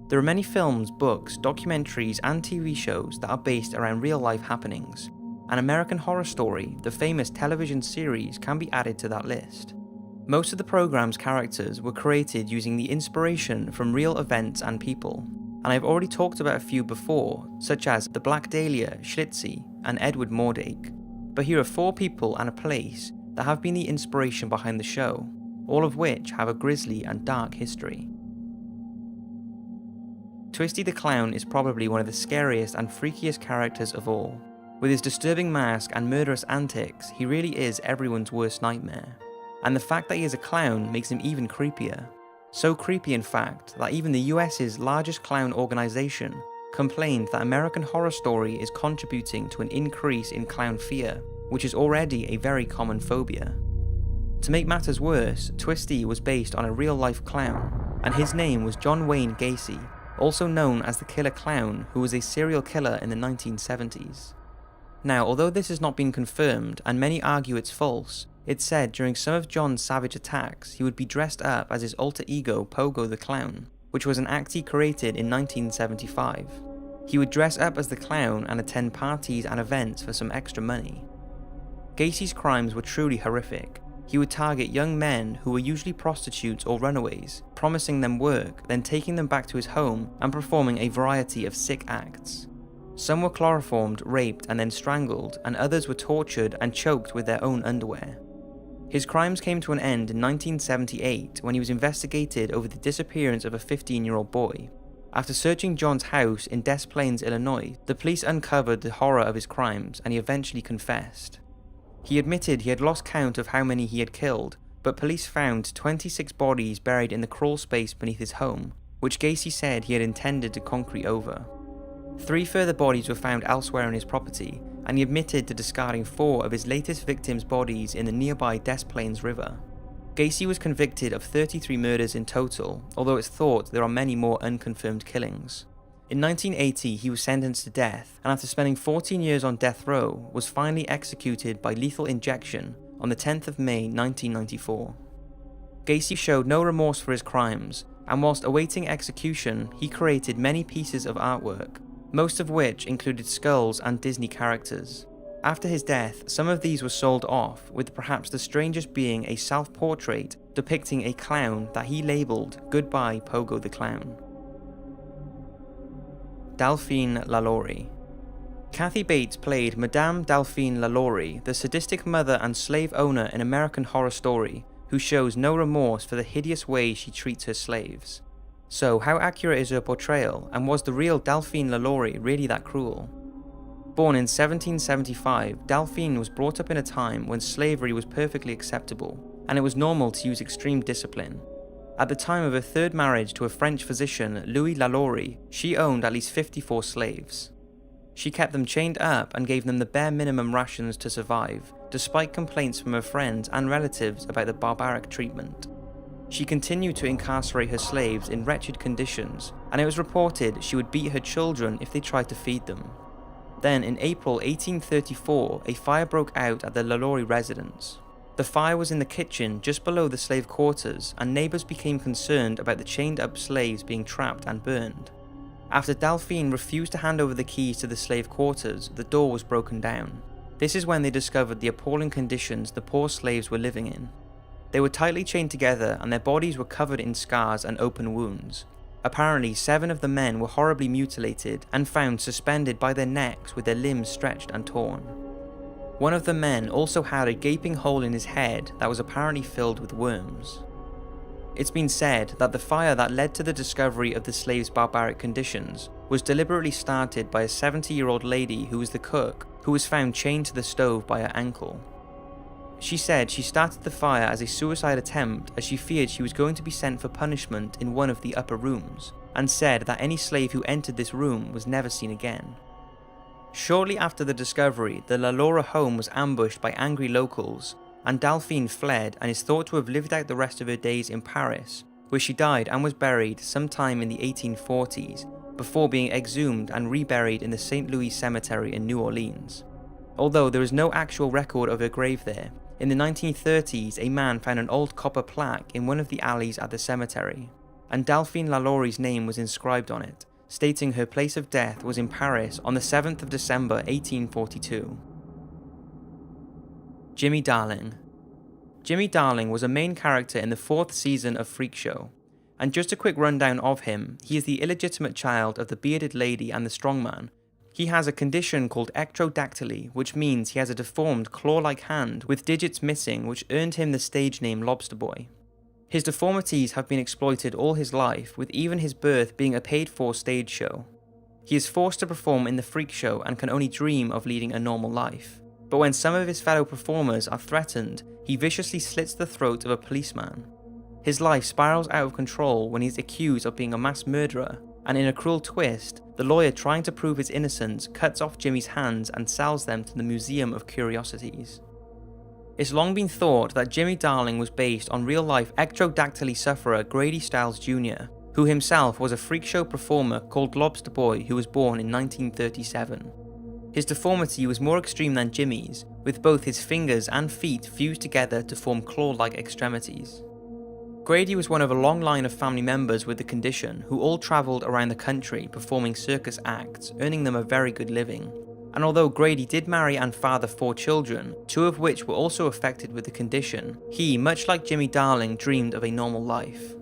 There are many films, books, documentaries, and TV shows that are based around real-life happenings, and American Horror Story, the famous television series, can be added to that list. Most of the program's characters were created using the inspiration from real events and people, and I've already talked about a few before, such as the Black Dahlia, Schlitzie, and Edward Mordake. But here are 4 people and a place that have been the inspiration behind the show, all of which have a grisly and dark history. Twisty the Clown is probably one of the scariest and freakiest characters of all. With his disturbing mask and murderous antics, he really is everyone's worst nightmare. And the fact that he is a clown makes him even creepier. So creepy in fact that even the US's largest clown organization complained that American Horror Story is contributing to an increase in clown fear, which is already a very common phobia. To make matters worse, Twisty was based on a real-life clown, and his name was John Wayne Gacy, also known as the Killer Clown, who was a serial killer in the 1970s. Now, although this has not been confirmed, and many argue it's false, it's said during some of John's savage attacks he would be dressed up as his alter ego Pogo the Clown, which was an act he created in 1975. He would dress up as the clown and attend parties and events for some extra money. Gacy's crimes were truly horrific. He would target young men who were usually prostitutes or runaways, promising them work, then taking them back to his home and performing a variety of sick acts. Some were chloroformed, raped, and then strangled, and others were tortured and choked with their own underwear. His crimes came to an end in 1978 when he was investigated over the disappearance of a 15-year-old boy. After searching John's house in Des Plaines, Illinois, the police uncovered the horror of his crimes and he eventually confessed. He admitted he had lost count of how many he had killed, but police found 26 bodies buried in the crawl space beneath his home, which Gacy said he had intended to concrete over. 3 further bodies were found elsewhere on his property, and he admitted to discarding 4 of his latest victims' bodies in the nearby Des Plaines River. Gacy was convicted of 33 murders in total, although it's thought there are many more unconfirmed killings. In 1980, he was sentenced to death, and after spending 14 years on death row, was finally executed by lethal injection on the 10th of May 1994. Gacy showed no remorse for his crimes, and whilst awaiting execution, he created many pieces of artwork, most of which included skulls and Disney characters. After his death, some of these were sold off, with perhaps the strangest being a self-portrait depicting a clown that he labelled Goodbye Pogo the Clown. Delphine LaLaurie. Kathy Bates played Madame Delphine LaLaurie, the sadistic mother and slave owner in American Horror Story, who shows no remorse for the hideous way she treats her slaves. So, how accurate is her portrayal, and was the real Delphine LaLaurie really that cruel? Born in 1775, Delphine was brought up in a time when slavery was perfectly acceptable, and it was normal to use extreme discipline. At the time of her 3rd marriage to a French physician, Louis LaLaurie, she owned at least 54 slaves. She kept them chained up and gave them the bare minimum rations to survive, despite complaints from her friends and relatives about the barbaric treatment. She continued to incarcerate her slaves in wretched conditions, and it was reported she would beat her children if they tried to feed them. Then, in April 1834, a fire broke out at the LaLaurie residence. The fire was in the kitchen just below the slave quarters, and neighbours became concerned about the chained-up slaves being trapped and burned. After Delphine refused to hand over the keys to the slave quarters, the door was broken down. This is when they discovered the appalling conditions the poor slaves were living in. They were tightly chained together, and their bodies were covered in scars and open wounds. Apparently, 7 of the men were horribly mutilated and found suspended by their necks with their limbs stretched and torn. One of the men also had a gaping hole in his head that was apparently filled with worms. It's been said that the fire that led to the discovery of the slaves' barbaric conditions was deliberately started by a 70-year-old lady who was the cook, who was found chained to the stove by her ankle. She said she started the fire as a suicide attempt as she feared she was going to be sent for punishment in one of the upper rooms, and said that any slave who entered this room was never seen again. Shortly after the discovery, the LaLaurie home was ambushed by angry locals, and Delphine fled and is thought to have lived out the rest of her days in Paris, where she died and was buried sometime in the 1840s, before being exhumed and reburied in the St. Louis Cemetery in New Orleans. Although there is no actual record of her grave there, in the 1930s a man found an old copper plaque in one of the alleys at the cemetery. and Delphine Lalaurie's name was inscribed on it, stating her place of death was in Paris on the 7th of December 1842. Jimmy Darling. Jimmy Darling was a main character in the 4th season of Freak Show, and just a quick rundown of him, he is the illegitimate child of the bearded lady and the strongman. He has a condition called ectrodactyly, which means he has a deformed claw-like hand with digits missing, which earned him the stage name Lobster Boy. His deformities have been exploited all his life, with even his birth being a paid-for stage show. He is forced to perform in the Freak Show and can only dream of leading a normal life. But when some of his fellow performers are threatened, he viciously slits the throat of a policeman. His life spirals out of control when he is accused of being a mass murderer, and in a cruel twist, the lawyer trying to prove his innocence cuts off Jimmy's hands and sells them to the Museum of Curiosities. It's long been thought that Jimmy Darling was based on real-life ectrodactyly sufferer Grady Stiles Jr., who himself was a freak show performer called Lobster Boy who was born in 1937. His deformity was more extreme than Jimmy's, with both his fingers and feet fused together to form claw-like extremities. Grady was one of a long line of family members with the condition who all travelled around the country performing circus acts, earning them a very good living. And although Grady did marry and father 4 children, 2 of which were also affected with the condition, he, much like Jimmy Darling, dreamed of a normal life.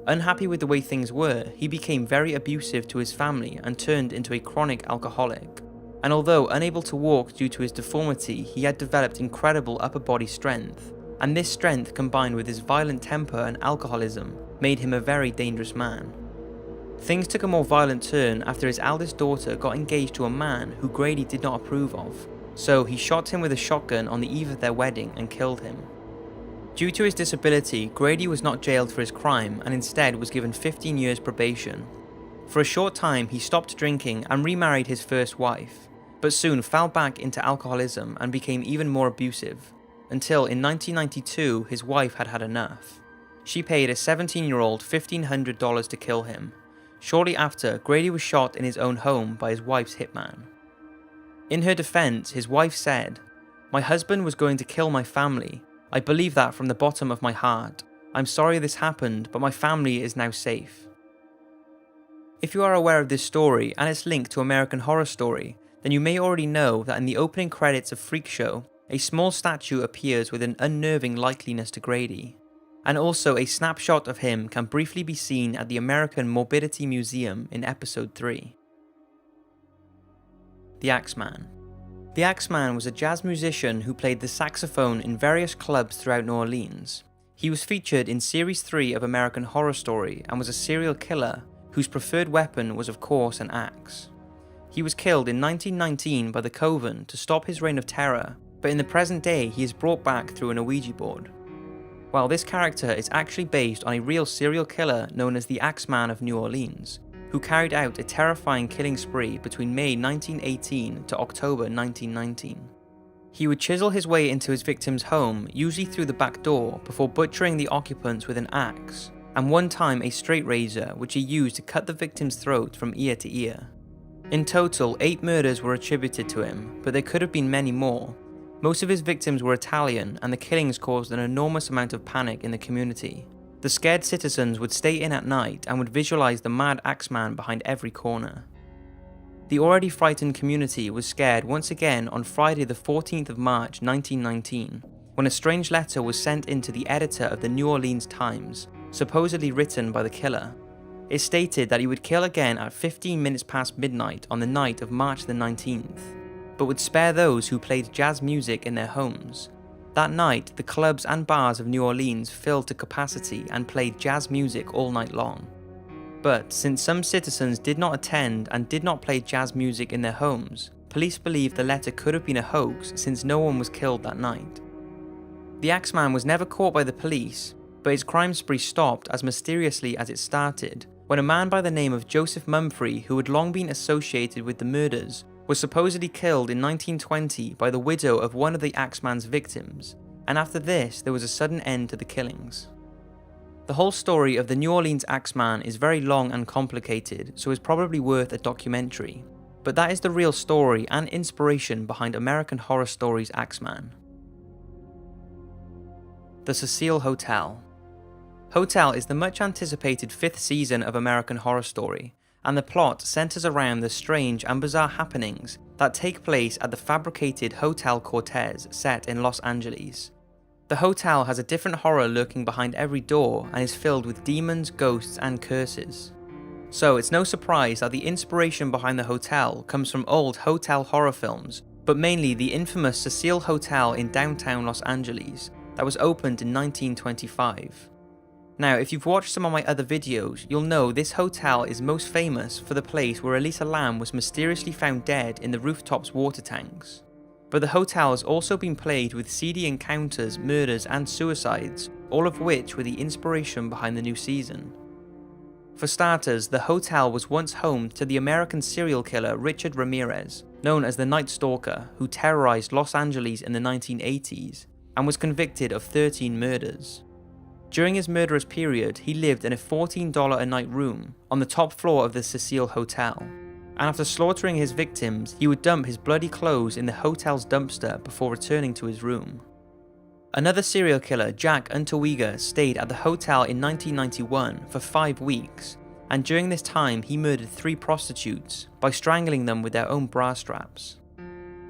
Unhappy with the way things were, he became very abusive to his family and turned into a chronic alcoholic. And although unable to walk due to his deformity, he had developed incredible upper body strength, and this strength combined with his violent temper and alcoholism made him a very dangerous man. Things took a more violent turn after his eldest daughter got engaged to a man who Grady did not approve of, so he shot him with a shotgun on the eve of their wedding and killed him. Due to his disability, Grady was not jailed for his crime and instead was given 15 years probation. For a short time he stopped drinking and remarried his first wife, but soon fell back into alcoholism and became even more abusive, until in 1992 his wife had had enough. She paid a 17-year-old $1,500 to kill him. Shortly after, Grady was shot in his own home by his wife's hitman. In her defense, his wife said, "My husband was going to kill my family. I believe that from the bottom of my heart. I'm sorry this happened, but my family is now safe." If you are aware of this story and its link to American Horror Story, then you may already know that in the opening credits of Freak Show, a small statue appears with an unnerving likeliness to Grady. And also a snapshot of him can briefly be seen at the American Morbidity Museum in episode 3. The Axeman. The Axeman was a jazz musician who played the saxophone in various clubs throughout New Orleans. He was featured in Series 3 of American Horror Story and was a serial killer whose preferred weapon was of course an axe. He was killed in 1919 by the Coven to stop his reign of terror, but in the present day he is brought back through an Ouija board. While this character is actually based on a real serial killer known as the Axeman of New Orleans, who carried out a terrifying killing spree between May 1918 to October 1919. He would chisel his way into his victim's home, usually through the back door, before butchering the occupants with an axe, and one time a straight razor which he used to cut the victim's throat from ear to ear. In total, 8 murders were attributed to him, but there could have been many more. Most of his victims were Italian, and the killings caused an enormous amount of panic in the community. The scared citizens would stay in at night and would visualize the mad Axeman behind every corner. The already frightened community was scared once again on Friday the 14th of March 1919, when a strange letter was sent in to the editor of the New Orleans Times, supposedly written by the killer. It stated that he would kill again at 15 minutes past midnight on the night of March the 19th, but would spare those who played jazz music in their homes. That night, the clubs and bars of New Orleans filled to capacity and played jazz music all night long. But since some citizens did not attend and did not play jazz music in their homes, police believe the letter could have been a hoax since no one was killed that night. The Axeman was never caught by the police, but his crime spree stopped as mysteriously as it started, when a man by the name of Joseph Mumphrey, who had long been associated with the murders, was supposedly killed in 1920 by the widow of one of the Axeman's victims, and after this there was a sudden end to the killings. The whole story of the New Orleans Axeman is very long and complicated, so is probably worth a documentary, but that is the real story and inspiration behind American Horror Story's Axeman. The Cecil Hotel. Hotel is the much anticipated 5th season of American Horror Story, and the plot centers around the strange and bizarre happenings that take place at the fabricated Hotel Cortez set in Los Angeles. The hotel has a different horror lurking behind every door and is filled with demons, ghosts, and curses. So it's no surprise that the inspiration behind the hotel comes from old hotel horror films, but mainly the infamous Cecil Hotel in downtown Los Angeles that was opened in 1925. Now, if you've watched some of my other videos, you'll know this hotel is most famous for the place where Elisa Lam was mysteriously found dead in the rooftop's water tanks. But the hotel has also been plagued with seedy encounters, murders, and suicides, all of which were the inspiration behind the new season. For starters, the hotel was once home to the American serial killer Richard Ramirez, known as the Night Stalker, who terrorized Los Angeles in the 1980s, and was convicted of 13 murders. During his murderous period, he lived in a $14 a night room on the top floor of the Cecil Hotel, and after slaughtering his victims, he would dump his bloody clothes in the hotel's dumpster before returning to his room. Another serial killer, Jack Unterweger, stayed at the hotel in 1991 for 5 weeks, and during this time he murdered 3 prostitutes by strangling them with their own bra straps.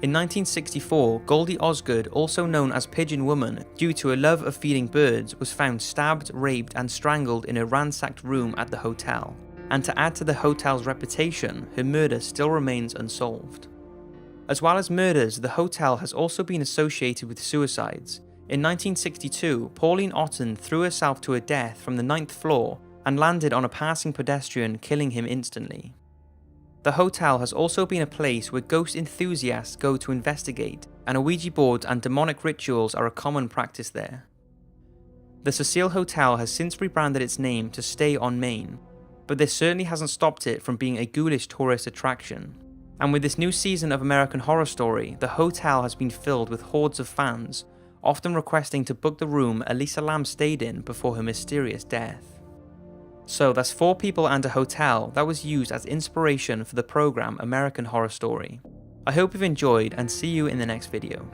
In 1964, Goldie Osgood, also known as Pigeon Woman due to a love of feeding birds, was found stabbed, raped, and strangled in a ransacked room at the hotel. And to add to the hotel's reputation, her murder still remains unsolved. As well as murders, the hotel has also been associated with suicides. In 1962, Pauline Otten threw herself to her death from the 9th floor and landed on a passing pedestrian, killing him instantly. The hotel has also been a place where ghost enthusiasts go to investigate, and Ouija boards and demonic rituals are a common practice there. The Cecil Hotel has since rebranded its name to Stay on Main, but this certainly hasn't stopped it from being a ghoulish tourist attraction. And with this new season of American Horror Story, the hotel has been filled with hordes of fans, often requesting to book the room Elisa Lam stayed in before her mysterious death. So that's 4 people and a hotel that was used as inspiration for the program American Horror Story. I hope you've enjoyed and see you in the next video.